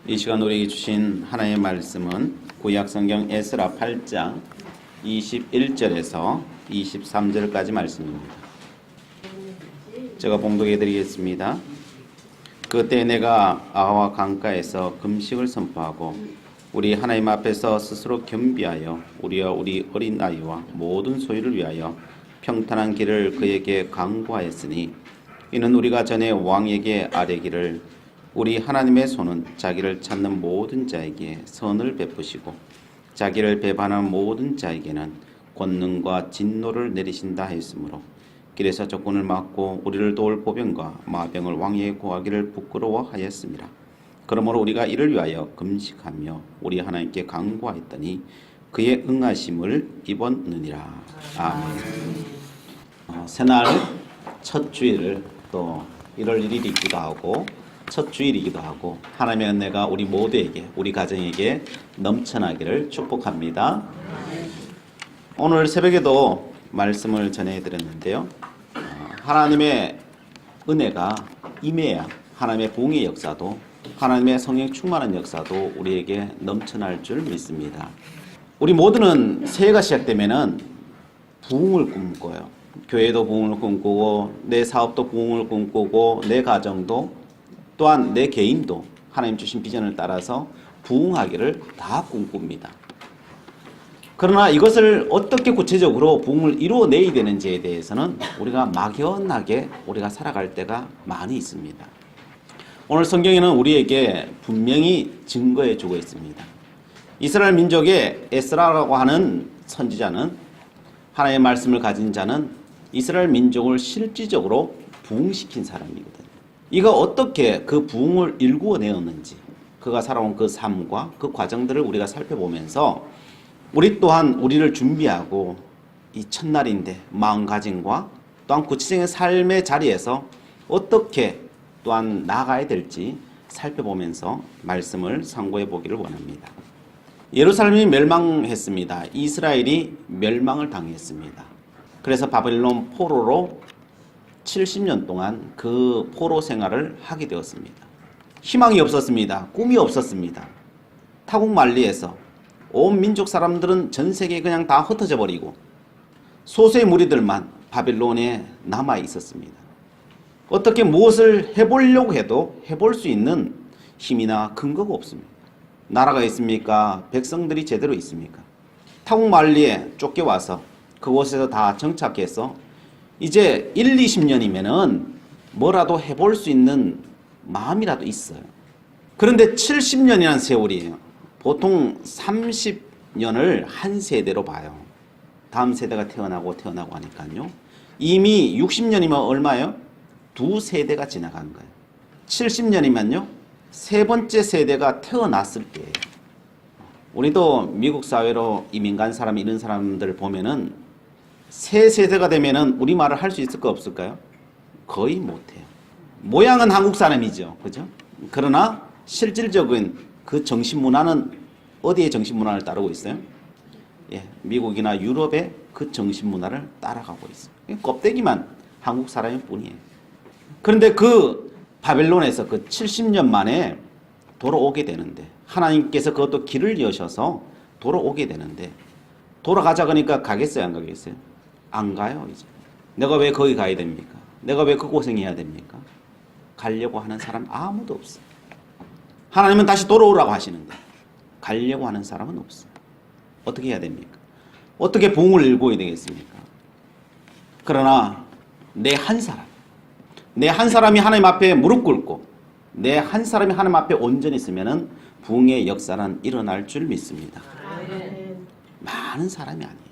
이 시간 우리에게 주신 하나님의 말씀은 구약성경 에스라 8장 21절에서 23절까지 말씀입니다. 제가 봉독해 드리겠습니다. 그때 내가 아와 강가에서 금식을 선포하고 우리 하나님 앞에서 스스로 겸비하여 우리와 우리 어린 아이와 모든 소유를 위하여 평탄한 길을 그에게 강구하였으니 이는 우리가 전에 왕에게 아뢰기를 우리 하나님의 손은 자기를 찾는 모든 자에게 선을 베푸시고 자기를 배반하는 모든 자에게는 권능과 진노를 내리신다 했으므로 길에서 적군을 막고 우리를 도울 보병과 마병을 왕에게 구하기를 부끄러워하였습니다. 그러므로 우리가 이를 위하여 금식하며 우리 하나님께 간구하였더니 그의 응하심을 입었느니라. 아멘. 새날 첫 주일을 또 1월 1일이기도 하고 첫 주일이기도 하고 하나님의 은혜가 우리 모두에게 우리 가정에게 넘쳐나기를 축복합니다. 오늘 새벽에도 말씀을 전해드렸는데요. 하나님의 은혜가 임해야 하나님의 부흥의 역사도 하나님의 성령 충만한 역사도 우리에게 넘쳐날 줄 믿습니다. 우리 모두는 새해가 시작되면은 부흥을 꿈꿔요. 교회도 부흥을 꿈꾸고 내 사업도 부흥을 꿈꾸고 내 가정도 또한 내 개인도 하나님 주신 비전을 따라서 부흥하기를 다 꿈꿉니다. 그러나 이것을 어떻게 구체적으로 부흥을 이루어내야 되는지에 대해서는 우리가 막연하게 우리가 살아갈 때가 많이 있습니다. 오늘 성경에는 우리에게 분명히 증거해 주고 있습니다. 이스라엘 민족의 에스라라고 하는 선지자는 하나님의 말씀을 가진 자는 이스라엘 민족을 실질적으로 부흥시킨 사람이거든요. 이가 어떻게 그 부흥을 일구어내었는지 그가 살아온 그 삶과 그 과정들을 우리가 살펴보면서 우리 또한 우리를 준비하고 이 첫날인데 마음가짐과 또한 구체적인 삶의 자리에서 어떻게 또한 나아가야 될지 살펴보면서 말씀을 상고해 보기를 원합니다. 예루살렘이 멸망했습니다. 이스라엘이 멸망을 당했습니다. 그래서 바벨론 포로로 70년 동안 그 포로 생활을 하게 되었습니다. 희망이 없었습니다. 꿈이 없었습니다. 타국만리에서 온 민족 사람들은 전 세계에 그냥 다 흩어져 버리고 소수의 무리들만 바벨론에 남아 있었습니다. 어떻게 무엇을 해보려고 해도 해볼 수 있는 힘이나 근거가 없습니다. 나라가 있습니까? 백성들이 제대로 있습니까? 타국만리에 쫓겨와서 그곳에서 다 정착해서 이제 1, 20년이면은 뭐라도 해볼 수 있는 마음이라도 있어요. 그런데 70년이라는 세월이에요. 보통 30년을 한 세대로 봐요. 다음 세대가 태어나고 하니까요. 이미 60년이면 얼마예요? 두 세대가 지나간 거예요. 70년이면요. 세 번째 세대가 태어났을 때예요. 우리도 미국 사회로 이민 간 사람 이런 사람들 보면은 세 세대가 되면은 우리말을 할 수 있을까 없을까요? 거의 못해요. 모양은 한국 사람이죠. 그죠? 그러나 실질적인 그 정신문화는 어디의 정신문화를 따르고 있어요? 예, 미국이나 유럽의 그 정신문화를 따라가고 있어요. 껍데기만 한국 사람일 뿐이에요. 그런데 그 바벨론에서 그 70년 만에 돌아오게 되는데 하나님께서 그것도 길을 여셔서 돌아오게 되는데 돌아가자 그러니까 가겠어요? 안 가겠어요? 안 가요. 이제 내가 왜 거기 가야 됩니까? 내가 왜 그 고생해야 됩니까? 가려고 하는 사람 아무도 없어요. 하나님은 다시 돌아오라고 하시는데 가려고 하는 사람은 없어요. 어떻게 해야 됩니까? 어떻게 부흥을 일궈야 되겠습니까? 그러나 내 한 사람이 하나님 앞에 무릎 꿇고 내 한 사람이 하나님 앞에 온전히 있으면은 부흥의 역사는 일어날 줄 믿습니다. 많은 사람이 아니에요.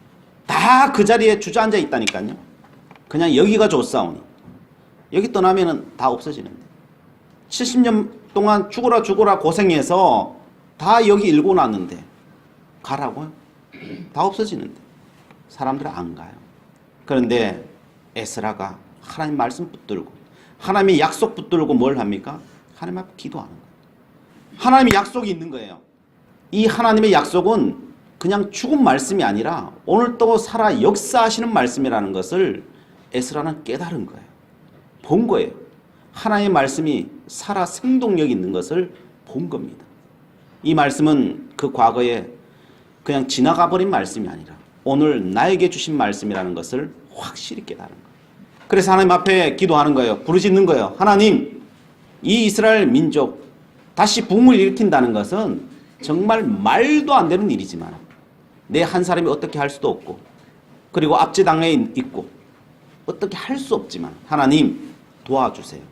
다 그 자리에 주저앉아 있다니까요. 그냥 여기가 좋사오니 여기 떠나면은 다 없어지는데 70년 동안 죽어라 고생해서 다 여기 일궈 놨는데 가라고요? 다 없어지는데 사람들은 안 가요. 그런데 에스라가 하나님 말씀 붙들고 하나님의 약속 붙들고 뭘 합니까? 하나님 앞에 기도하는 거예요. 하나님의 약속이 있는 거예요. 이 하나님의 약속은 그냥 죽은 말씀이 아니라 오늘 또 살아 역사하시는 말씀이라는 것을 에스라는 깨달은 거예요. 본 거예요. 하나님의 말씀이 살아 생동력 있는 것을 본 겁니다. 이 말씀은 그 과거에 그냥 지나가 버린 말씀이 아니라 오늘 나에게 주신 말씀이라는 것을 확실히 깨달은 거예요. 그래서 하나님 앞에 기도하는 거예요. 부르짖는 거예요. 하나님, 이 이스라엘 민족 다시 붐을 일으킨다는 것은 정말 말도 안 되는 일이지만 내 한 사람이 어떻게 할 수도 없고 그리고 압제당에 있고 어떻게 할 수 없지만 하나님 도와주세요.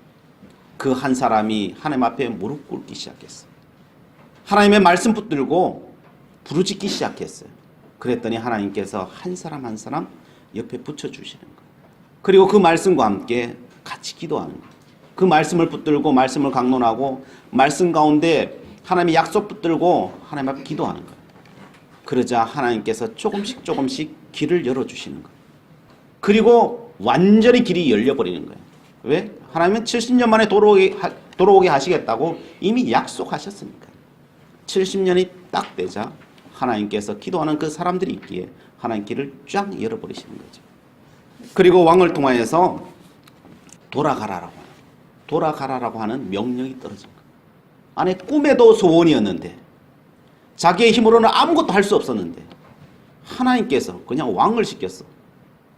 그 한 사람이 하나님 앞에 무릎 꿇기 시작했어요. 하나님의 말씀 붙들고 부르짖기 시작했어요. 그랬더니 하나님께서 한 사람 한 사람 옆에 붙여주시는 거예요. 그리고 그 말씀과 함께 같이 기도하는 거예요. 그 말씀을 붙들고 말씀을 강론하고 말씀 가운데 하나님의 약속 붙들고 하나님 앞에 기도하는 거예요. 그러자 하나님께서 조금씩 길을 열어주시는 거예요. 그리고 완전히 길이 열려버리는 거예요. 왜? 하나님은 70년 만에 돌아오게 하시겠다고 이미 약속하셨으니까. 70년이 딱 되자 하나님께서 기도하는 그 사람들이 있기에 하나님 길을 쫙 열어버리시는 거죠. 그리고 왕을 통하여서 돌아가라라고 하는 명령이 떨어진 거예요. 아니 꿈에도 소원이었는데 자기의 힘으로는 아무것도 할 수 없었는데 하나님께서 그냥 왕을 시켰어.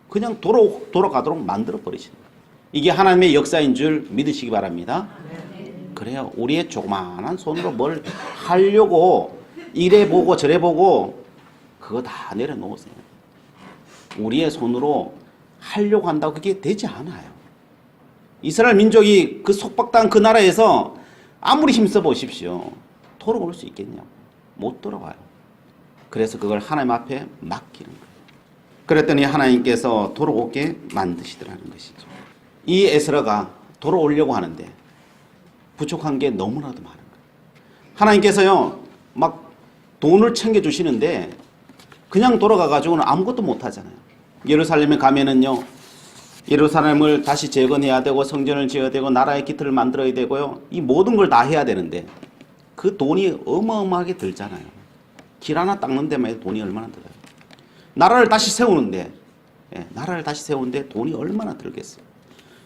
그냥 돌아가도록 만들어 버리시는 거예요. 이게 하나님의 역사인 줄 믿으시기 바랍니다. 그래요. 우리의 조그마한 손으로 뭘 하려고 이래 보고 저래 보고 그거 다 내려놓으세요. 우리의 손으로 하려고 한다고 그게 되지 않아요. 이스라엘 민족이 그 속박당한 그 나라에서 아무리 힘써 보십시오. 돌아올 수 있겠냐고. 못 돌아와요. 그래서 그걸 하나님 앞에 맡기는 거예요. 그랬더니 하나님께서 돌아오게 만드시더라는 것이죠. 이 에스라가 돌아오려고 하는데 부족한 게 너무나도 많은 거예요. 하나님께서요 막 돈을 챙겨주시는데 그냥 돌아가가지고는 아무것도 못하잖아요. 예루살렘에 가면은요 예루살렘을 다시 재건해야 되고 성전을 지어야 되고 나라의 기틀을 만들어야 되고요. 이 모든 걸 다 해야 되는데 그 돈이 어마어마하게 들잖아요. 길 하나 닦는 데만 해도 돈이 얼마나 들어요. 나라를 다시 세우는데 돈이 얼마나 들겠어요.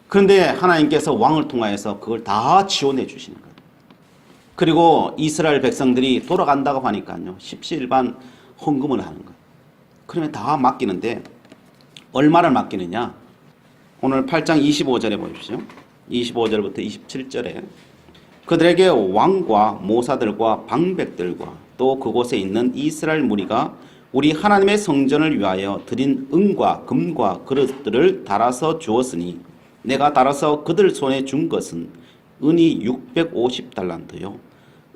그런데 하나님께서 왕을 통하여서 그걸 다 지원해 주시는 거예요. 그리고 이스라엘 백성들이 돌아간다고 하니까요. 십시일반 헌금을 하는 거예요. 그러면 다 맡기는데 얼마를 맡기느냐. 오늘 8장 25절에 보십시오. 25절부터 27절에 그들에게 왕과 모사들과 방백들과 또 그곳에 있는 이스라엘 무리가 우리 하나님의 성전을 위하여 드린 은과 금과 그릇들을 달아서 주었으니 내가 달아서 그들 손에 준 것은 은이 650달란트요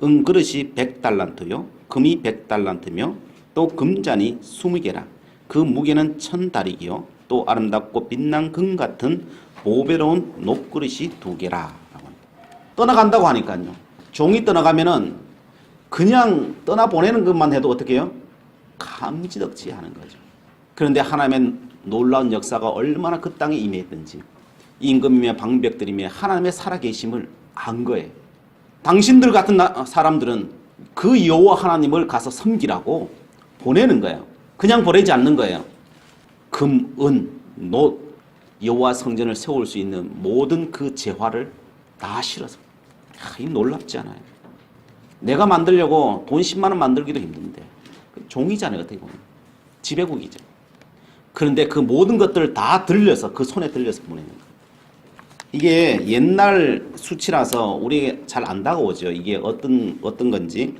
은그릇이 100달란트요 금이 100달란트며 또 금잔이 20개라 그 무게는 1000다리기요 또 아름답고 빛난 금 같은 보배로운 녹그릇이 2개라. 떠나간다고 하니까요. 종이 떠나가면은 그냥 떠나보내는 것만 해도 어떻게 해요? 감지덕지 하는 거죠. 그런데 하나님의 놀라운 역사가 얼마나 그 땅에 임했든지 임금이며 방백들이며 하나님의 살아계심을 안 거예요. 당신들 같은 사람들은 그 여호와 하나님을 가서 섬기라고 보내는 거예요. 그냥 보내지 않는 거예요. 금, 은, 놋, 여호와 성전을 세울 수 있는 모든 그 재화를 다 실어서. 이 놀랍지 않아요? 내가 만들려고 돈 10만 원 만들기도 힘든데 종이잖아요. 어떻게 보면 지배국이죠. 그런데 그 모든 것들을 다 들려서 그 손에 들려서 보내는 거예요. 이게 옛날 수치라서 우리 잘 안 다가오죠. 이게 어떤 건지.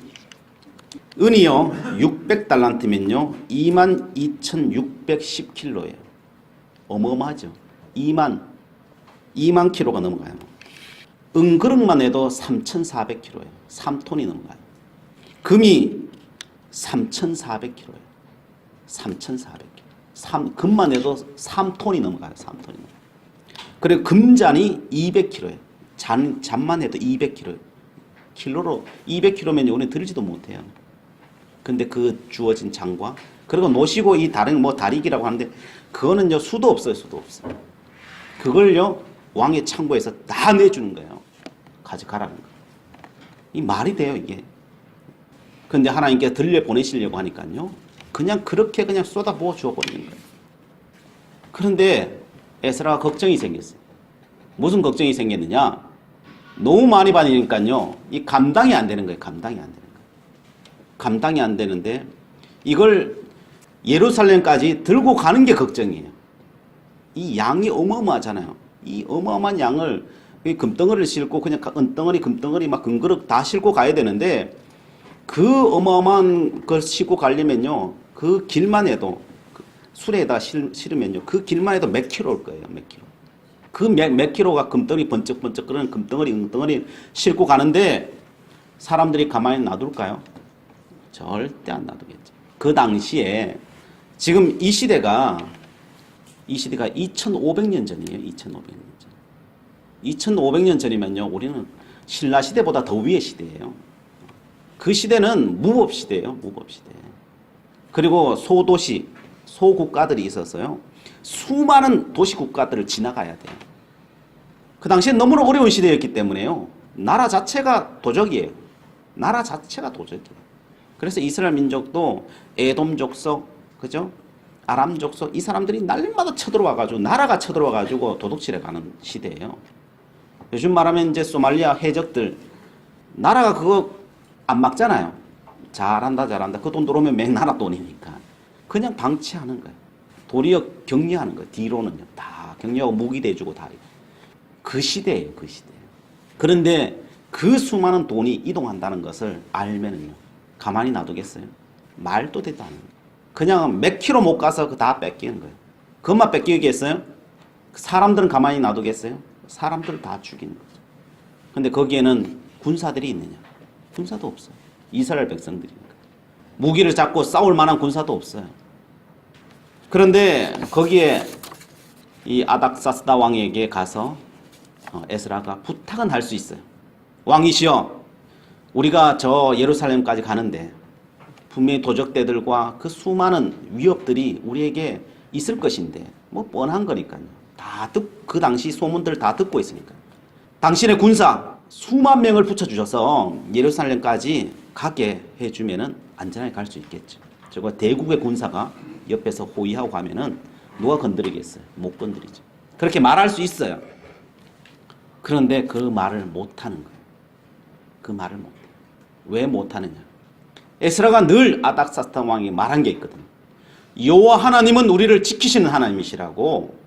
은이요 600달란트면요 22,610킬로예요. 어마어마하죠. 2만 킬로가 넘어가요. 은그릇만 해도 3,400킬로예요. 3톤이 넘어가요. 금이 3,400킬로예요. 3,400킬로. 금만 해도 3톤이 넘어가요. 3톤이 넘어가요. 그리고 금잔이 200킬로예요. 잔만 해도 200킬로예요. 킬로로 200킬로면 우리는 들지도 못해요. 근데 그 주어진 잔과 그리고 노시고 이 다른 다리기라고 하는데 그거는요 수도 없어요. 수도 없어요. 그걸요 왕의 창고에서 다 내주는 거예요. 가져가라는 거예요. 이 말이 돼요 이게. 근데 하나님께 들려 보내시려고 하니까요 그냥 그렇게 그냥 쏟아부어 주어버리는 거예요. 그런데 에스라가 걱정이 생겼어요. 무슨 걱정이 생겼느냐. 너무 많이 받으니까요 이 감당이 안 되는 거예요. 감당이 안 되는 거예요. 감당이 안 되는데 이걸 예루살렘까지 들고 가는 게 걱정이에요. 이 양이 어마어마하잖아요. 이 어마어마한 양을 금덩어리를 싣고 그냥 은덩어리 금덩어리 막 금그릇 다 싣고 가야 되는데 그 어마어마한 걸 싣고 가려면요. 그 길만 해도 수레에다 실으면요. 그 길만 해도 몇 킬로일 거예요. 몇 킬로. 그 몇 킬로가 금덩어리 번쩍번쩍 끓는 금덩어리 은덩어리 싣고 가는데 사람들이 가만히 놔둘까요? 절대 안 놔두겠죠. 그 당시에 지금 이 시대가 2500년 전이에요. 2500년 전. 2500년 전이면요. 우리는 신라 시대보다 더 위의 시대예요. 그 시대는 무법 시대예요. 무법 시대. 그리고 소도시, 소국가들이 있었어요. 수많은 도시 국가들을 지나가야 돼요. 그 당시엔 너무나 어려운 시대였기 때문에요. 나라 자체가 도적이에요. 나라 자체가 도적이에요. 그래서 이스라엘 민족도 에돔 족속, 그죠? 아람 족속, 이 사람들이 날마다 쳐들어와가지고, 나라가 쳐들어와가지고 도둑질해 가는 시대예요. 요즘 말하면 이제 소말리아 해적들, 나라가 그거 안 막잖아요. 잘한다, 잘한다. 그 돈 들어오면 맹 나라 돈이니까. 그냥 방치하는 거예요. 도리어 격려하는 거예요. 뒤로는요. 다 격려하고 무기 대주고 다. 그 시대예요, 그 시대. 그런데 그 수많은 돈이 이동한다는 것을 알면은요. 가만히 놔두겠어요? 말도 되도 않는 거예요. 그냥 몇 킬로 못 가서 다 뺏기는 거예요. 그것만 뺏기겠어요? 사람들은 가만히 놔두겠어요? 사람들을 다 죽이는 거죠. 근데 거기에는 군사들이 있느냐? 군사도 없어요. 이스라엘 백성들이니까. 무기를 잡고 싸울 만한 군사도 없어요. 그런데 거기에 이 아닥사스다 왕에게 가서 에스라가 부탁은 할 수 있어요. 왕이시여, 우리가 저 예루살렘까지 가는데 분명히 도적대들과 그 수많은 위협들이 우리에게 있을 것인데 뭐 뻔한 거니까요. 그 당시 소문들 다 듣고 있으니까. 당신의 군사 수만 명을 붙여주셔서 예루살렘까지 가게 해주면은 안전하게 갈 수 있겠죠. 저거 대국의 군사가 옆에서 호위하고 가면은 누가 건드리겠어요? 못 건드리죠. 그렇게 말할 수 있어요. 그런데 그 말을 못하는 거예요. 그 말을 못해요. 왜 못하느냐? 에스라가 늘 아닥사스다 왕이 말한 게 있거든요. 여호와 하나님은 우리를 지키시는 하나님이시라고.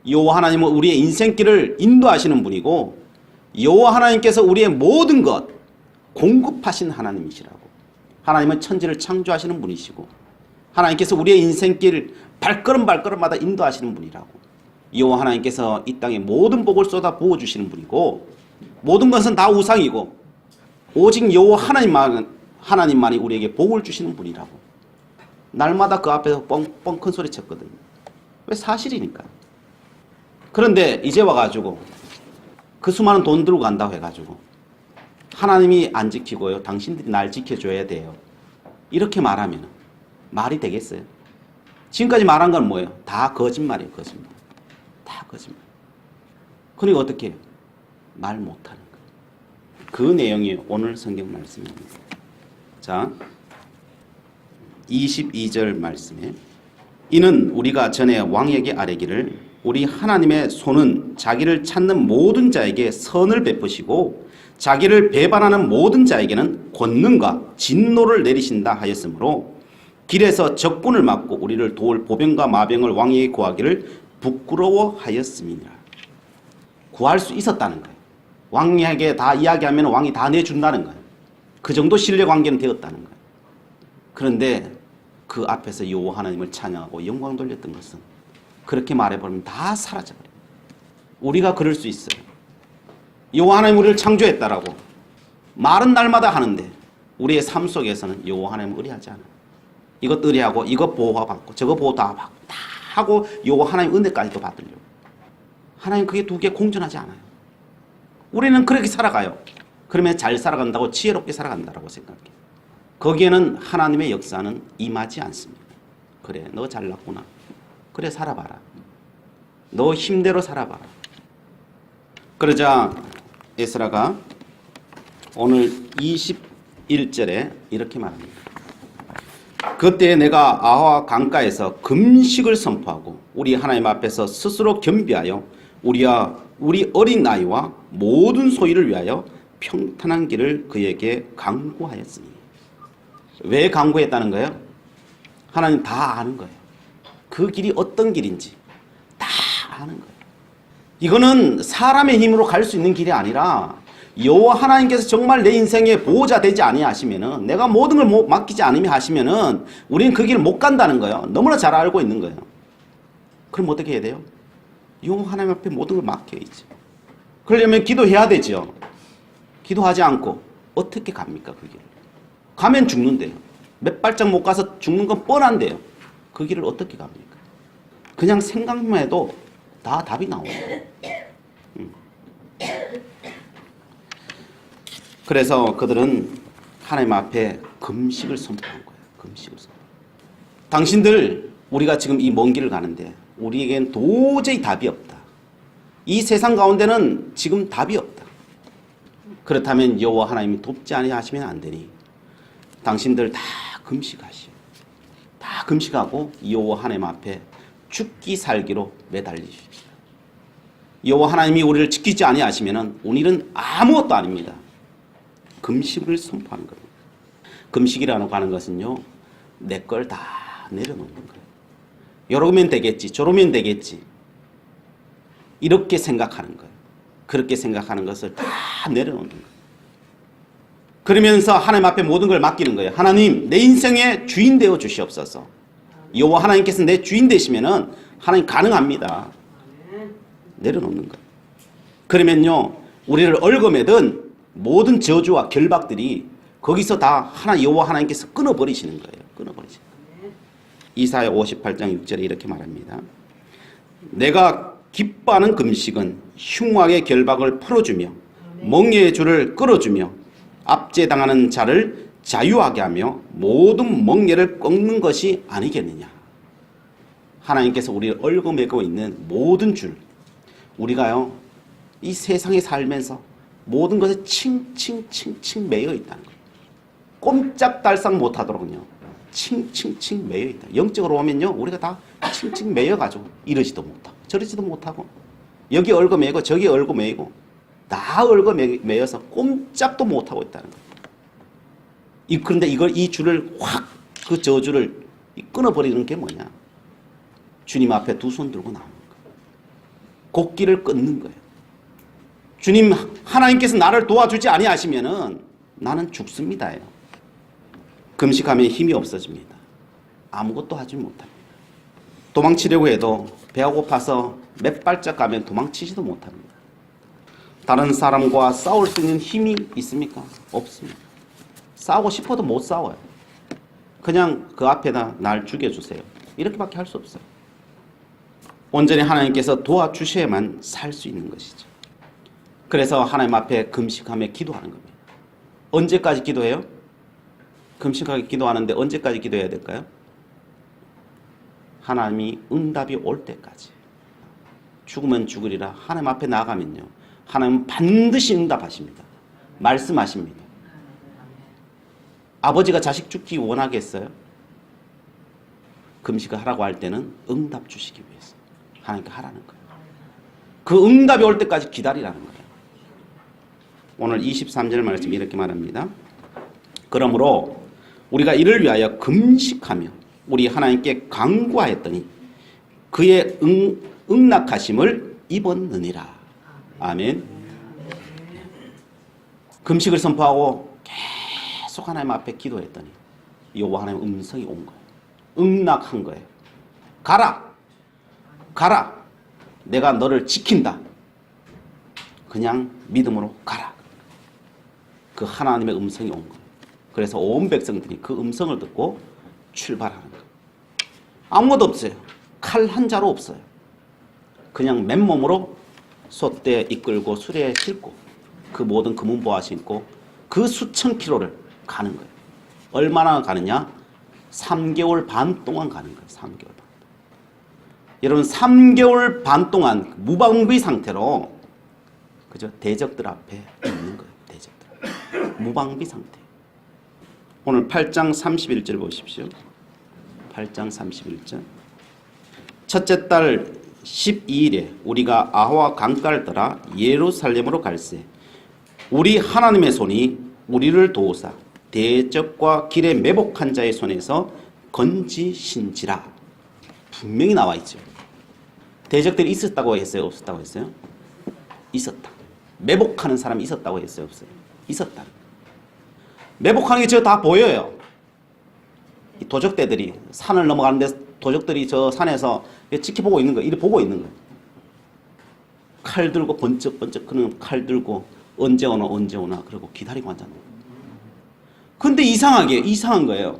여호와 하나님은 우리의 인생길을 인도하시는 분이고 여호와 하나님께서 우리의 모든 것 공급하신 하나님이시라고. 하나님은 천지를 창조하시는 분이시고 하나님께서 우리의 인생길 발걸음마다 인도하시는 분이라고. 여호와 하나님께서 이 땅에 모든 복을 쏟아 부어주시는 분이고 모든 것은 다 우상이고 오직 여호와 하나님만이 우리에게 복을 주시는 분이라고. 날마다 그 앞에서 뻥뻥 큰 소리 쳤거든요. 왜? 사실이니까. 그런데 이제 와가지고 그 수많은 돈 들고 간다고 해가지고 하나님이 안 지키고요. 당신들이 날 지켜줘야 돼요. 이렇게 말하면 말이 되겠어요? 지금까지 말한 건 뭐예요? 다 거짓말이에요. 거짓말. 다 거짓말. 그러니까 어떻게 해요? 말 못하는 거예요. 그 내용이 오늘 성경 말씀입니다. 자, 22절 말씀에 이는 우리가 전에 왕에게 아뢰기를 우리 하나님의 손은 자기를 찾는 모든 자에게 선을 베푸시고 자기를 배반하는 모든 자에게는 권능과 진노를 내리신다 하였으므로 길에서 적군을 막고 우리를 도울 보병과 마병을 왕에게 구하기를 부끄러워하였음이니라. 구할 수 있었다는 거예요. 왕에게 다 이야기하면 왕이 다 내준다는 거예요. 그 정도 신뢰관계는 되었다는 거예요. 그런데 그 앞에서 여호와 하나님을 찬양하고 영광 돌렸던 것은 그렇게 말해버리면 다 사라져버려요. 우리가 그럴 수 있어요. 여호와 하나님 우리를 창조했다라고 말은 날마다 하는데 우리의 삶 속에서는 여호와 하나님을 의뢰하지 않아요. 이것 의뢰하고 이것 보호받고 저거 보호 다 받고 다 하고 여호와 하나님 은혜까지도 받으려고. 하나님 그게 두 개 공존하지 않아요. 우리는 그렇게 살아가요. 그러면 잘 살아간다고 지혜롭게 살아간다고 생각해요. 거기에는 하나님의 역사는 임하지 않습니다. 그래, 너 잘났구나. 그래, 살아봐라. 너 힘대로 살아봐라. 그러자 에스라가 오늘 21절에 이렇게 말합니다. 그때 내가 아와 강가에서 금식을 선포하고 우리 하나님 앞에서 스스로 겸비하여 우리 어린 나이와 모든 소유를 위하여 평탄한 길을 그에게 강구하였으니. 왜 강구했다는 거예요? 하나님 다 아는 거예요. 그 길이 어떤 길인지 다 아는 거예요. 이거는 사람의 힘으로 갈 수 있는 길이 아니라 여호와 하나님께서 정말 내 인생의 보호자 되지 아니하시면은, 내가 모든 걸 맡기지 않으며 하시면은 우리는 그 길을 못 간다는 거예요. 너무나 잘 알고 있는 거예요. 그럼 어떻게 해야 돼요? 여호와 하나님 앞에 모든 걸 맡겨야지. 그러려면 기도해야 되죠. 기도하지 않고 어떻게 갑니까 그 길을? 가면 죽는데요. 몇 발짝 못 가서 죽는 건 뻔한데요. 그 길을 어떻게 갑니까? 그냥 생각만 해도 다 답이 나와요. 그래서 그들은 하나님 앞에 금식을 선포한 거예요. 금식을 선포. 당신들, 우리가 지금 이 먼 길을 가는데 우리에겐 도저히 답이 없다. 이 세상 가운데는 지금 답이 없다. 그렇다면 여호와 하나님이 돕지 아니하시면 안 되니 당신들 다 금식하시오. 다 금식하고 여호와 하나님 앞에 죽기 살기로 매달리십시오. 여호와 하나님이 우리를 지키지 아니하시면 우리는 아무것도 아닙니다. 금식을 선포하는 겁니다. 금식이라고 하는 것은요, 내 걸 다 내려놓는 거예요. 이러면 되겠지, 저러면 되겠지, 이렇게 생각하는 거예요. 그렇게 생각하는 것을 다 내려놓는 거예요. 그러면서 하나님 앞에 모든 걸 맡기는 거예요. 하나님, 내 인생의 주인 되어 주시옵소서. 여호와 하나님께서 내 주인 되시면은 하나님 가능합니다. 내려놓는 거예요. 그러면요, 우리를 얽어매든 모든 저주와 결박들이 거기서 다 여호와 하나님께서 끊어버리시는 거예요. 끊어버리시는 거예요. 이사야 58장 6절에 이렇게 말합니다. 내가 기뻐하는 금식은 흉악의 결박을 풀어주며 멍에의 줄을 끌어주며 압제당하는 자를 자유하게 하며 모든 멍에를 꺾는 것이 아니겠느냐. 하나님께서 우리를 얽어매고 있는 모든 줄, 우리가요 이 세상에 살면서 모든 것에 칭칭칭칭 매여 있다는 거예요. 꼼짝달싹 못하도록요 칭칭칭 매여 있다. 영적으로 오면요 우리가 다 칭칭 매여가지고 이러지도 못하고 저러지도 못하고 여기 얽어매고 저기 얽어매고 다 얽어매여서 꼼짝도 못하고 있다는 거예요. 그런데 이 줄을 확, 그 저주를 끊어버리는 게 뭐냐? 주님 앞에 두 손 들고 나오는 거예요. 곡기를 끊는 거예요. 주님, 하나님께서 나를 도와주지 아니하시면은 나는 죽습니다요. 금식하면 힘이 없어집니다. 아무것도 하지 못합니다. 도망치려고 해도 배가 고파서 몇 발짝 가면 도망치지도 못합니다. 다른 사람과 싸울 수 있는 힘이 있습니까? 없습니다. 싸우고 싶어도 못 싸워요. 그냥 그 앞에다 날 죽여주세요. 이렇게밖에 할 수 없어요. 온전히 하나님께서 도와주셔야만 살 수 있는 것이죠. 그래서 하나님 앞에 금식하며 기도하는 겁니다. 언제까지 기도해요? 금식하게 기도하는데 언제까지 기도해야 될까요? 하나님이 응답이 올 때까지. 죽으면 죽으리라. 하나님 앞에 나가면요 하나님은 반드시 응답하십니다. 말씀하십니다. 아버지가 자식 죽기 원하겠어요? 금식을 하라고 할 때는 응답 주시기 위해서 하나님께 하라는 거예요. 그 응답이 올 때까지 기다리라는 거예요. 오늘 23절 말씀 이렇게 말합니다. 그러므로 우리가 이를 위하여 금식하며 우리 하나님께 간구하였더니 그의 응낙하심을 입었느니라. 아멘. 금식을 선포하고 계속 하나님 앞에 기도했더니 여호와 하나님 음성이 온 거예요. 응낙한 거예요. 가라. 가라. 내가 너를 지킨다. 그냥 믿음으로 가라. 그 하나님의 음성이 온 거예요. 그래서 온 백성들이 그 음성을 듣고 출발하는 거예요. 아무것도 없어요. 칼 한 자루 없어요. 그냥 맨몸으로 솥대 이끌고 수레에 싣고 그 모든 금은보화 신고 그 수천 킬로를 가는 거예요. 얼마나 가느냐? 3개월 반 동안 가는 거예요. 3개월 반. 여러분 3개월 반 동안 무방비 상태로 그죠? 대적들 앞에 있는 거예요. 대적들. 무방비 상태. 오늘 8장 31절 보십시오. 8장 31절. 첫째 달 12일에 우리가 아호와 강가를 따라 예루살렘으로 갈새 우리 하나님의 손이 우리를 도우사 대적과 길에 매복한 자의 손에서 건지신지라. 분명히 나와 있죠. 대적들이 있었다고 했어요? 없었다고 했어요? 있었다. 매복하는 사람이 있었다고 했어요? 없어요? 있었다. 매복하는 게 저 다 보여요. 이 도적대들이 산을 넘어가는데 도적들이 저 산에서 지켜보고 있는 거예요. 이렇게 보고 있는 거예요. 칼 들고 번쩍번쩍 그는 칼 들고 언제 오나 언제 오나 그러고 기다리고 앉았는 거예요. 근데 이상한 거예요.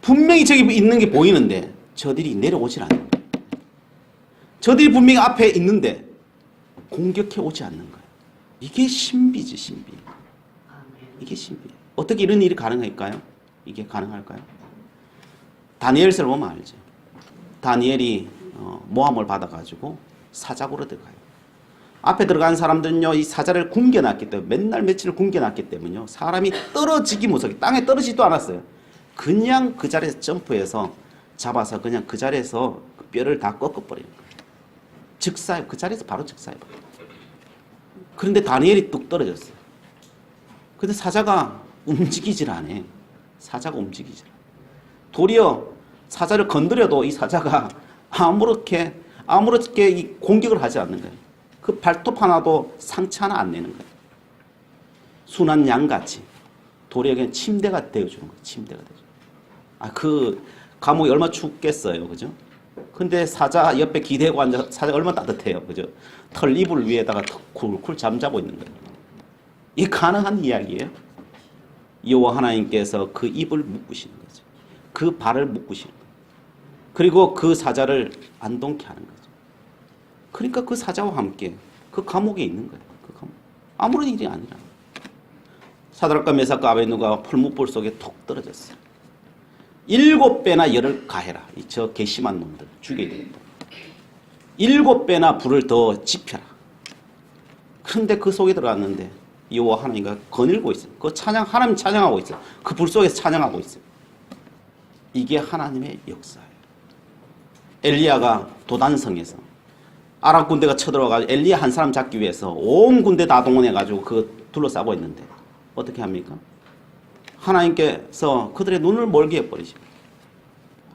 분명히 저기 있는 게 보이는데 저들이 내려오질 않아요. 저들이 분명히 앞에 있는데 공격해 오지 않는 거예요. 이게 신비지, 신비. 이게 신비. 어떻게 이런 일이 가능할까요? 이게 가능할까요? 다니엘서를 보면 알죠. 다니엘이 모함을 받아가지고 사자고로 들어가요. 앞에 들어간 사람들은요, 이 사자를 굶겨놨기 때문에, 맨날 며칠 굶겨놨기 때문에요, 사람이 떨어지기 무섭게, 땅에 떨어지지도 않았어요. 그냥 그 자리에서 점프해서 잡아서 그냥 그 자리에서 그 뼈를 다 꺾어버리는 거예요. 즉사요. 그 자리에서 바로 즉사해버려요. 그런데 다니엘이 뚝 떨어졌어요. 근데 사자가 움직이질 않아요. 사자가 움직이질 않아요. 도리어 사자를 건드려도 이 사자가 아무렇게 이 공격을 하지 않는 거예요. 그 발톱 하나도 상처 하나 안 내는 거예요. 순한 양같이 도리어 그냥 침대가 되어주는 거예요. 침대가 되어주는 거예요. 그 감옥이 얼마나 춥겠어요. 그죠? 근데 사자 옆에 기대고 앉아, 사자 얼마나 따뜻해요. 그죠? 털 이불 위에다가 쿨쿨 잠자고 있는 거예요. 이게 가능한 이야기예요. 여호와 하나님께서 그 입을 묶으시는 거죠. 그 발을 묶으시는 거예요. 그리고 그 사자를 안동케 하는 거죠. 그러니까 그 사자와 함께 그 감옥에 있는 거예요. 그 감옥. 아무런 일이 아니라. 사드락과 메삭과 아베느고가 풀무불 속에 톡 떨어졌어요. 7배나 열을 가해라. 저 괘씸한 놈들 죽여야 된다. 7배나 불을 더 지펴라. 그런데 그 속에 들어갔는데 여호와 하나님과 거닐고 있어요. 그 하나님 찬양하고 있어요. 그 불 속에서 찬양하고 있어요. 이게 하나님의 역사예요. 엘리야가 도단성에서 아람 군대가 쳐들어와가지고 엘리야 한 사람 잡기 위해서 온 군대 다 동원해가지고 그 둘러싸고 있는데 어떻게 합니까? 하나님께서 그들의 눈을 멀게 해버리시고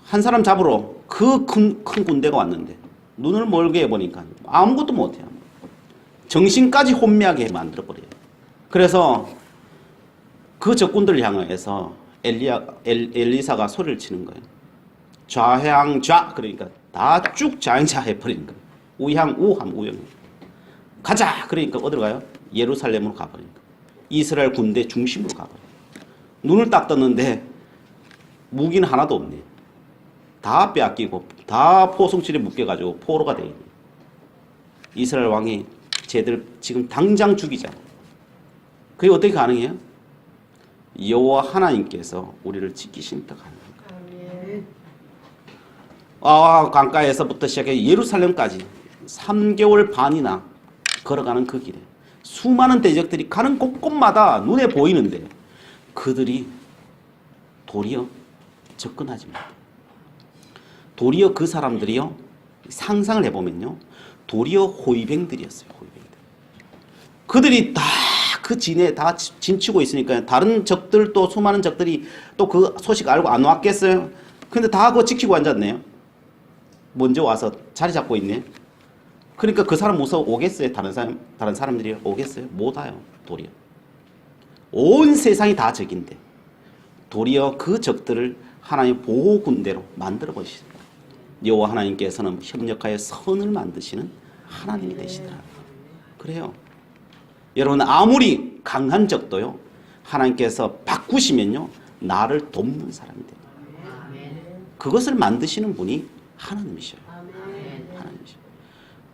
한 사람 잡으러 그 큰 군대가 왔는데 눈을 멀게 해보니까 아무것도 못해요. 정신까지 혼미하게 만들어버려요. 그래서 그 적군들을 향해서 엘리사가 소리를 치는 거예요. 좌향좌, 그러니까 다 쭉 좌향좌 해버리는 거예요. 우향 우함 우영. 가자, 그러니까 어디로 가요? 예루살렘으로 가버리는 거예요. 이스라엘 군대 중심으로 가버려요. 눈을 딱 떴는데 무기는 하나도 없네. 다 빼앗기고 다 포승줄에 묶여가지고 포로가 되어 있네. 이스라엘 왕이 쟤들 지금 당장 죽이자. 그게 어떻게 가능해요? 여호와 하나님께서 우리를 지키시니까 가능합니다. 강가에서부터 시작해 예루살렘까지 3개월 반이나 걸어가는 그 길에 수많은 대적들이 가는 곳곳마다 눈에 보이는데 그들이 도리어 접근하지 못해요. 도리어 그 사람들이요, 상상을 해보면요, 도리어 호위병들이었어요. 호위병들. 그들이 다 그 진에 다 진치고 있으니까 다른 적들도 수많은 적들이 또 그 소식 알고 안 왔겠어요? 근데 다 그거 지키고 앉았네요. 먼저 와서 자리 잡고 있네. 그러니까 그 사람 무서워 오겠어요? 다른 사람들이 오겠어요? 못 와요. 도리어. 온 세상이 다 적인데 도리어 그 적들을 하나님 보호 군대로 만들어 보시다. 여호와 하나님께서는 협력하여 선을 만드시는 하나님이 되시더라. 그래요. 여러분, 아무리 강한 적도요, 하나님께서 바꾸시면요, 나를 돕는 사람이 돼요. 그것을 만드시는 분이 하나님이셔요. 하나님이셔요.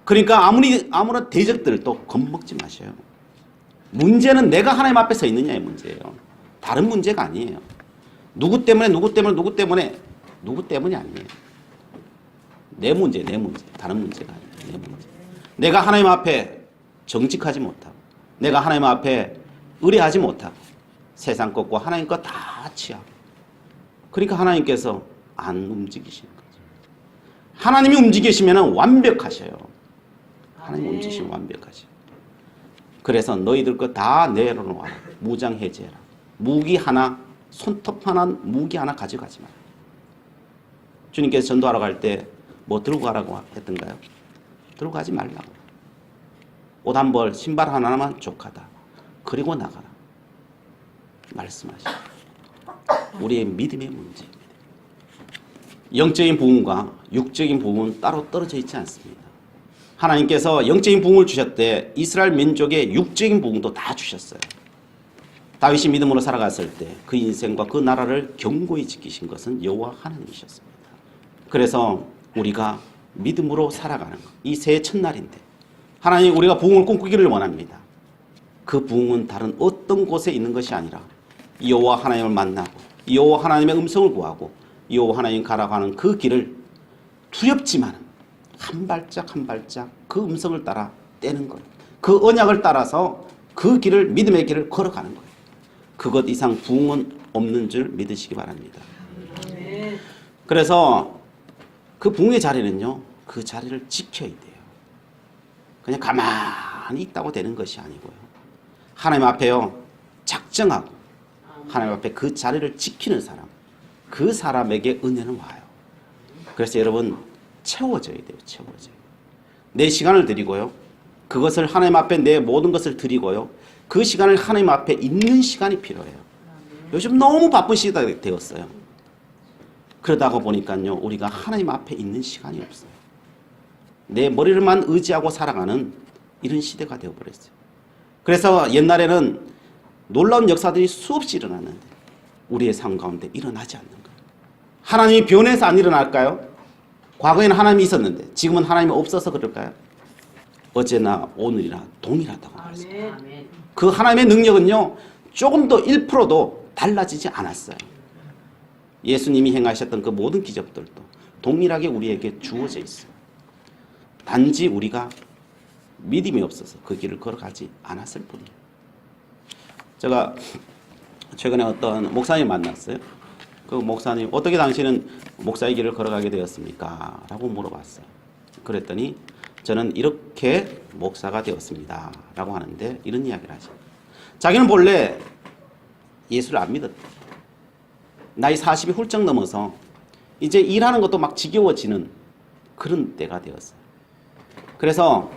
그러니까 아무런 대적들도 겁먹지 마셔요. 문제는 내가 하나님 앞에 서 있느냐의 문제예요. 다른 문제가 아니에요. 누구 때문에 아니에요. 내 문제. 다른 문제가 아니에요. 내 문제. 내가 하나님 앞에 정직하지 못하고, 내가 하나님 앞에 의뢰하지 못하고, 세상 것과 하나님 것 다 취하고. 그러니까 하나님께서 안 움직이시는 거죠. 하나님이 움직이시면 완벽하셔요. 하나님 움직이시면 완벽하셔요. 그래서 너희들 거 다 내려놓아라. 무장 해제해라. 무기 하나 손톱 하나, 무기 하나 가져가지 마라. 주님께서 전도하러 갈 때 뭐 들고 가라고 했던가요? 들고 가지 말라고. 옷 한 벌, 신발 하나만 족하다. 그리고 나가라. 말씀하시죠. 우리의 믿음의 문제입니다. 영적인 부흥과 육적인 부흥은 따로 떨어져 있지 않습니다. 하나님께서 영적인 부흥을 주셨대 이스라엘 민족의 육적인 부흥도 다 주셨어요. 다윗이 믿음으로 살아갔을 때 그 인생과 그 나라를 견고히 지키신 것은 여호와 하나님이셨습니다. 그래서 우리가 믿음으로 살아가는 것, 이 새해 첫날인데 하나님 우리가 부흥을 꿈꾸기를 원합니다. 그 부흥은 다른 어떤 곳에 있는 것이 아니라 여호와 하나님을 만나고 여호와 하나님의 음성을 구하고 여호와 하나님 가라고 하는 그 길을 두렵지만 한 발짝 한 발짝 그 음성을 따라 떼는 것, 그 언약을 따라서 그 길을, 믿음의 길을 걸어가는 거예요. 그것 이상 부흥은 없는 줄 믿으시기 바랍니다. 그래서 그 부흥의 자리는요, 그 자리를 지켜야 돼요. 그냥 가만히 있다고 되는 것이 아니고요. 하나님 앞에요, 작정하고 하나님 앞에 그 자리를 지키는 사람, 그 사람에게 은혜는 와요. 그래서 여러분 채워져야 돼요. 채워져요. 내 시간을 드리고요. 그것을 하나님 앞에 내 모든 것을 드리고요. 그 시간을 하나님 앞에 있는 시간이 필요해요. 요즘 너무 바쁜 시대가 되었어요. 그러다가 보니까요, 우리가 하나님 앞에 있는 시간이 없어요. 내 머리를만 의지하고 살아가는 이런 시대가 되어버렸어요. 그래서 옛날에는 놀라운 역사들이 수없이 일어났는데 우리의 삶 가운데 일어나지 않는 거예요. 하나님이 변해서 안 일어날까요? 과거에는 하나님이 있었는데 지금은 하나님이 없어서 그럴까요? 어제나 오늘이나 동일하다고 말했습니다. 그 하나님의 능력은요, 조금도 1%도 달라지지 않았어요. 예수님이 행하셨던 그 모든 기적들도 동일하게 우리에게 주어져 있어요. 단지 우리가 믿음이 없어서 그 길을 걸어가지 않았을 뿐이에요. 제가 최근에 어떤 목사님 만났어요. 그 목사님, 어떻게 당신은 목사의 길을 걸어가게 되었습니까? 라고 물어봤어요. 그랬더니 저는 이렇게 목사가 되었습니다. 라고 하는데 이런 이야기를 하죠. 자기는 본래 예수를 안 믿었대. 나이 40이 훌쩍 넘어서 이제 일하는 것도 막 지겨워지는 그런 때가 되었어요. 그래서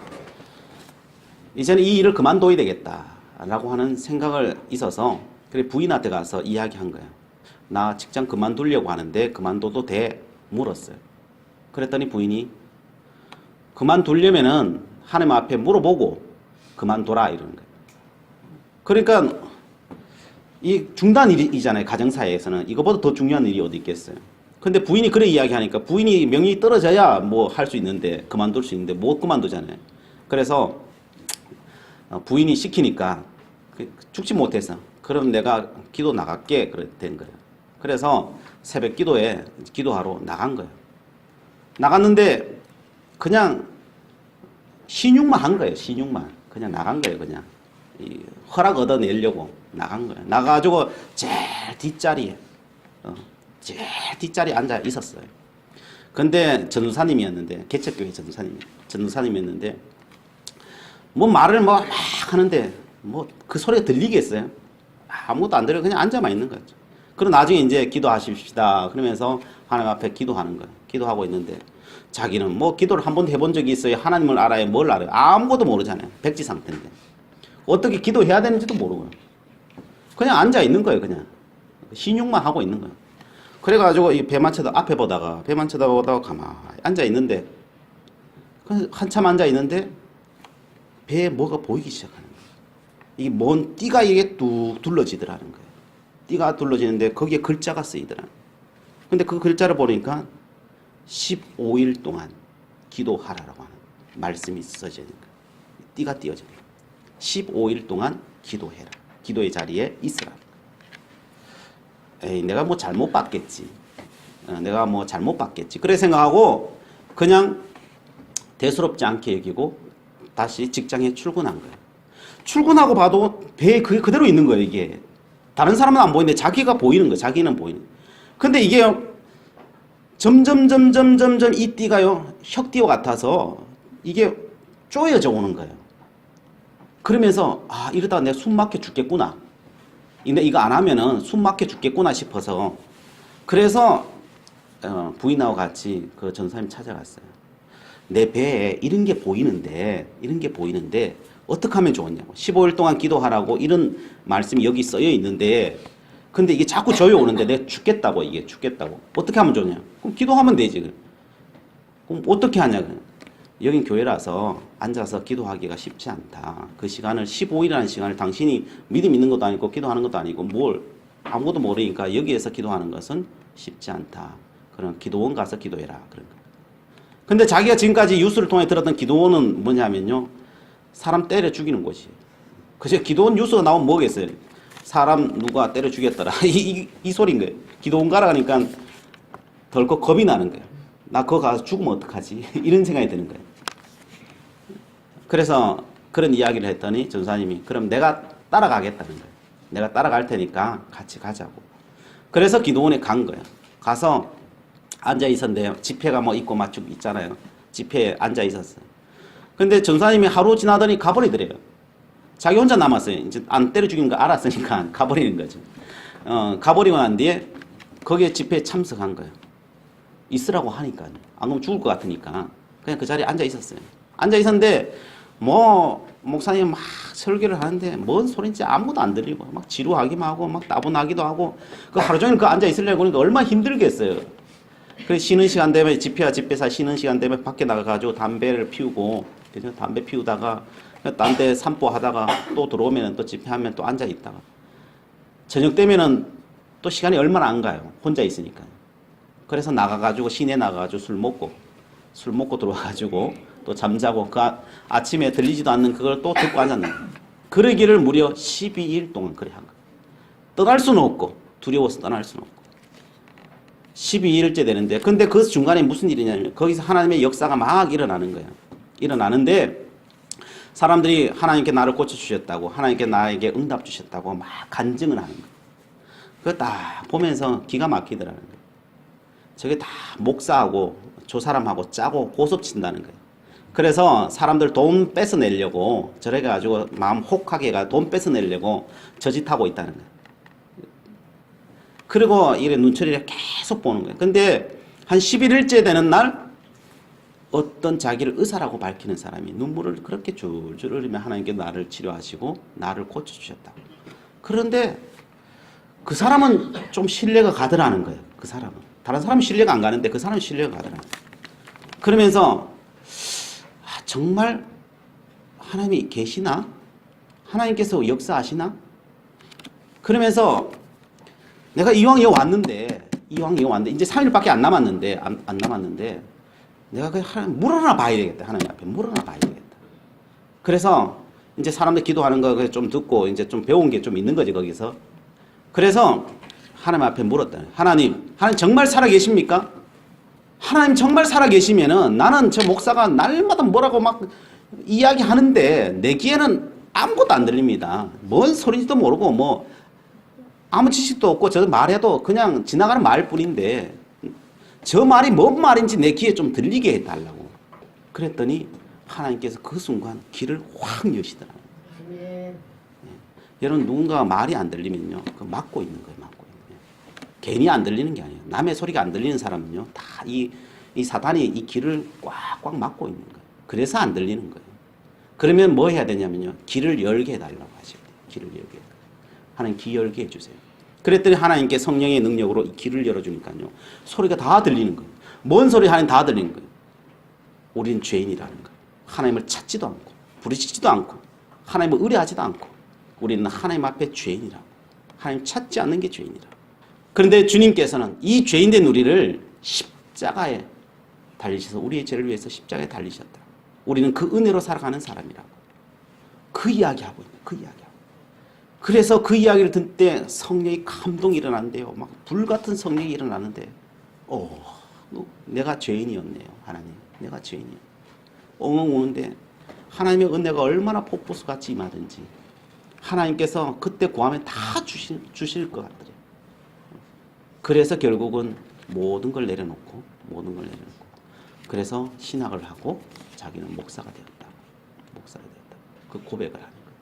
이제는 이 일을 그만둬야 되겠다라고 하는 생각을 있어서 그래 부인한테 가서 이야기한 거예요. 나 직장 그만두려고 하는데 그만둬도 돼? 물었어요. 그랬더니 부인이 그만두려면은 하나님 앞에 물어보고 그만둬라 이러는 거예요. 그러니까 이 중단 일이잖아요. 가정사회에서는 이거보다 더 중요한 일이 어디 있겠어요. 근데 부인이 그래 이야기하니까 부인이 명령이 떨어져야 뭐 할 수 있는데 그만둘 수 있는데 못 그만두잖아요. 그래서 부인이 시키니까 죽지 못해서 그럼 내가 기도 나갈게 그래 된 거예요. 그래서 새벽 기도에 기도하러 나간 거예요. 나갔는데 그냥 신용만 한 거예요. 신용만 그냥 나간 거예요. 그냥 허락 얻어내려고 나간 거예요. 나가가지고 제일 뒷자리에 제일 뒷자리에 앉아 있었어요. 근데 전도사님이었는데 개척교회 전도사님이었는데 뭐 말을 뭐 막 하는데 뭐 그 소리가 들리겠어요? 아무것도 안 들려. 그냥 앉아만 있는 거죠. 그리고 나중에 이제 기도하십시다 그러면서 하나님 앞에 기도하는 거예요. 기도하고 있는데 자기는 뭐 기도를 한 번 해본 적이 있어요? 하나님을 알아요? 뭘 알아요? 아무것도 모르잖아요. 백지 상태인데 어떻게 기도해야 되는지도 모르고요. 그냥 앉아 있는 거예요. 그냥 신용만 하고 있는 거예요. 그래가지고 이 배만 앞에 보다가 배만 쳐다보다가 가만히 앉아 있는데 한참 앉아 있는데 배에 뭐가 보이기 시작하는 거예요. 이게 뭔 띠가 이게 뚝 둘러지더라는 거예요. 띠가 둘러지는데 거기에 글자가 쓰이더라. 근데 그 글자를 보니까 15일 동안 기도하라라고 하는 말씀이 써져 있는 거예요. 띠가 띄어져 있는 거예요. 15일 동안 기도해라. 기도의 자리에 있으라. 에이, 내가 뭐 잘못 봤겠지. 내가 뭐 잘못 봤겠지. 그래 생각하고 그냥 대수롭지 않게 여기고 다시 직장에 출근한 거예요. 출근하고 봐도 배에 그게 그대로 있는 거예요. 이게 다른 사람은 안 보이는데 자기가 보이는 거예요. 자기는 보이는 거예요. 근데 이게 점점 이 띠가요 혁띠와 같아서 이게 쪼여져 오는 거예요. 그러면서 아 이러다가 내가 숨 막혀 죽겠구나. 근데 이거 안 하면은 숨 막혀 죽겠구나 싶어서 그래서 부인하고 같이 그 전사님 찾아갔어요. 내 배에 이런 게 보이는데 어떻게 하면 좋겠냐고. 15일 동안 기도하라고 이런 말씀이 여기 써여 있는데 근데 이게 자꾸 저희 오는데 내가 죽겠다고. 이게 죽겠다고. 어떻게 하면 좋냐. 그럼 기도하면 되지. 그럼 어떻게 하냐. 여긴 교회라서 앉아서 기도하기가 쉽지 않다. 그 시간을 15일이라는 시간을 당신이 믿음 있는 것도 아니고 기도하는 것도 아니고 뭘 아무것도 모르니까 여기에서 기도하는 것은 쉽지 않다. 그럼 기도원 가서 기도해라. 그런 거. 근데 자기가 지금까지 뉴스를 통해 들었던 기도원은 뭐냐면요. 사람 때려 죽이는 곳이에요. 그래서 기도원 뉴스가 나오면 뭐겠어요? 사람 누가 때려 죽였더라. 이 소리인 거예요. 기도원 가라 하니까 덜컥 겁이 나는 거예요. 나 그거 가서 죽으면 어떡하지? 이런 생각이 드는 거예요. 그래서 그런 이야기를 했더니 전사님이 그럼 내가 따라가겠다는 거예요. 내가 따라갈 테니까 같이 가자고. 그래서 기도원에 간 거예요. 가서 앉아 있었는데요. 집회가 뭐 있고 막 있잖아요. 집회에 앉아 있었어요. 근데 전사님이 하루 지나더니 가버리더래요. 자기 혼자 남았어요. 이제 안 때려 죽인 거 알았으니까 가버리는 거죠. 가버리고 난 뒤에 거기에 집회에 참석한 거예요. 있으라고 하니까요. 안 그러면 죽을 것 같으니까 그냥 그 자리에 앉아 있었어요. 앉아 있었는데 뭐 목사님 막 설교를 하는데 뭔 소리인지 아무도 안 들리고 막 지루하기만 하고 막 따분하기도 하고 그 하루 종일 그 앉아 있으려고 하니까 얼마나 힘들겠어요. 그래서 쉬는 시간 되면 집회와 집회사 쉬는 시간 되면 밖에 나가가지고 담배를 피우고 그죠? 담배 피우다가 딴 데 산보하다가 또 들어오면 또 집회하면 또 앉아 있다가 저녁 되면은 또 시간이 얼마나 안 가요. 혼자 있으니까. 그래서 나가가지고 시내 나가가지고 술 먹고 들어와가지고 또 잠자고 그 아침에 들리지도 않는 그걸 또 듣고 앉았는 거예요. 그러기를 무려 12일 동안 그래 한 거예요. 떠날 수는 없고 두려워서 떠날 수는 없고 12일째 되는데 근데 그 중간에 무슨 일이냐면 거기서 하나님의 역사가 막 일어나는 거예요. 일어나는데 사람들이 하나님께 나를 고쳐주셨다고 하나님께 나에게 응답 주셨다고 막 간증을 하는 거예요. 그거 딱 보면서 기가 막히더라는 거예요. 저게 다 목사하고 저 사람하고 짜고 고섭친다는 거예요. 그래서 사람들 돈 뺏어내려고 저래 가지고 마음 혹하게 가 돈 뺏어내려고 저짓하고 있다는 거예요. 그리고 이래 눈초리를 계속 보는 거예요. 근데 한 11일째 되는 날 어떤 자기를 의사라고 밝히는 사람이 눈물을 그렇게 줄줄 흘리며 하나님께 나를 치료하시고 나를 고쳐주셨다. 그런데 그 사람은 좀 신뢰가 가더라는 거예요. 그 사람은. 다른 사람은 신뢰가 안 가는데 그 사람은 신뢰가 가더라는 거예요. 그러면서 정말 하나님이 계시나? 하나님께서 역사하시나? 그러면서 내가 이왕 여기 왔는데 이제 3일밖에 안 남았는데 안 남았는데 내가 그 하나님 물 하나 봐야 되겠다. 하나님 앞에 물 하나 봐야 되겠다. 그래서 이제 사람들 기도하는 거 좀 듣고 이제 좀 배운 게 좀 있는 거지 거기서. 그래서 하나님 앞에 물었다. 하나님 정말 살아 계십니까? 하나님 정말 살아 계시면은 나는 저 목사가 날마다 뭐라고 막 이야기하는데 내 귀에는 아무것도 안 들립니다. 뭔 소리인지도 모르고 뭐 아무 지식도 없고 저 말해도 그냥 지나가는 말뿐인데 저 말이 뭔 말인지 내 귀에 좀 들리게 해달라고. 그랬더니 하나님께서 그 순간 귀를 확 여시더라고요. 네. 여러분 누군가 말이 안 들리면요. 그 막고 있는 거예요. 막고 있는 거예요. 괜히 안 들리는 게 아니에요. 남의 소리가 안 들리는 사람은요. 다 이 사단이 이 귀를 꽉꽉 막고 있는 거예요. 그래서 안 들리는 거예요. 그러면 뭐 해야 되냐면요. 귀를 열게 해달라고 하셔야 돼요. 귀를 열게. 하나님 귀 열게 해주세요. 그랬더니 하나님께 성령의 능력으로 이 귀를 열어주니까요. 소리가 다 들리는 거예요. 뭔 소리 하는 다 들리는 거예요. 우리는 죄인이라는 거예요. 하나님을 찾지도 않고 부르짖지도 않고 하나님을 의뢰하지도 않고 우리는 하나님 앞에 죄인이라고. 하나님 찾지 않는 게 죄인이라고. 그런데 주님께서는 이 죄인된 우리를 십자가에 달리셔서 우리의 죄를 위해서 십자가에 달리셨다. 우리는 그 은혜로 살아가는 사람이라고. 그 이야기하고 있는 그 이야기하고. 그래서 그 이야기를 듣을 때 성령이 감동이 일어난대요. 막 불같은 성령이 일어나는데 내가 죄인이었네요. 하나님. 내가 죄인이요. 엉엉 우는데 하나님의 은혜가 얼마나 폭포수같이 임하든지 하나님께서 그때 구하면 다 주실 것 같더래요. 그래서 결국은 모든 걸 내려놓고 그래서 신학을 하고 자기는 목사가 되었다. 그 고백을 하는 거예요.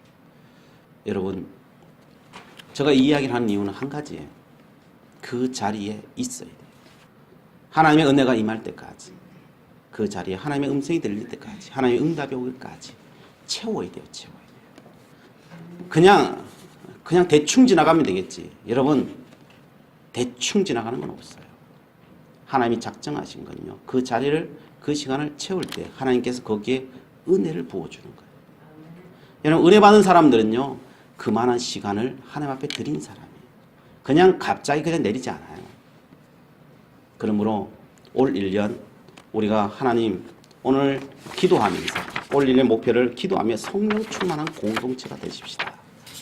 여러분 제가 이 이야기를 하는 이유는 한 가지예요. 그 자리에 있어야 돼요. 하나님의 은혜가 임할 때까지, 그 자리에 하나님의 음성이 들릴 때까지, 하나님의 응답이 오기까지 채워야 돼요. 채워야 돼요. 그냥 대충 지나가면 되겠지. 여러분, 대충 지나가는 건 없어요. 하나님이 작정하신 건요, 그 자리를, 그 시간을 채울 때 하나님께서 거기에 은혜를 부어주는 거예요. 여러분, 은혜 받은 사람들은요, 그만한 시간을 하나님 앞에 드린 사람이에요. 그냥 갑자기 그냥 내리지 않아요. 그러므로 올 1년 우리가 하나님, 오늘 기도하면서 올 1년 목표를 기도하며 성령 충만한 공동체가 되십시다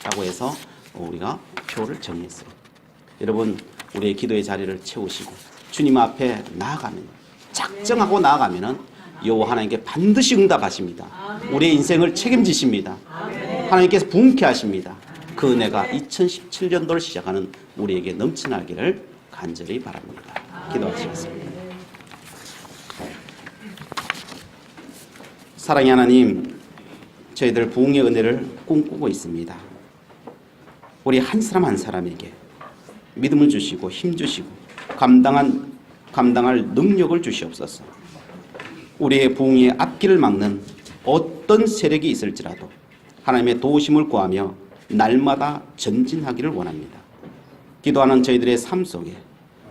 라고 해서 우리가 표를 정했어요. 여러분, 우리의 기도의 자리를 채우시고 주님 앞에 나아가면, 작정하고 나아가면은 여호와 하나님께 반드시 응답하십니다. 우리의 인생을 책임지십니다. 하나님께서 부흥케 하십니다. 그 은혜가 2017년도를 시작하는 우리에게 넘쳐나기를 간절히 바랍니다. 기도하시겠습니다. 사랑의 하나님, 저희들 부흥의 은혜를 꿈꾸고 있습니다. 우리 한 사람 한 사람에게 믿음을 주시고 힘 주시고 감당할 능력을 주시옵소서. 우리의 부흥의 앞길을 막는 어떤 세력이 있을지라도 하나님의 도우심을 구하며 날마다 전진하기를 원합니다. 기도하는 저희들의 삶 속에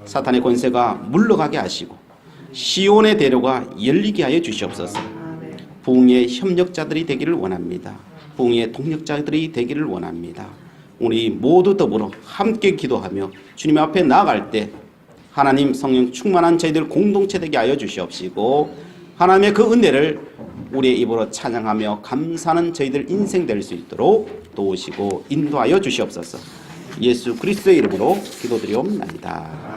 사탄의 권세가 물러가게 하시고 시온의 대로가 열리게 하여 주시옵소서. 부흥의 협력자들이 되기를 원합니다. 부흥의 동력자들이 되기를 원합니다. 우리 모두 더불어 함께 기도하며 주님 앞에 나아갈 때 하나님 성령 충만한 저희들 공동체 되게 하여 주시옵시고, 하나님의 그 은혜를 우리의 입으로 찬양하며 감사하는 저희들 인생 될 수 있도록 도우시고 인도하여 주시옵소서. 예수 그리스도의 이름으로 기도드리옵나이다.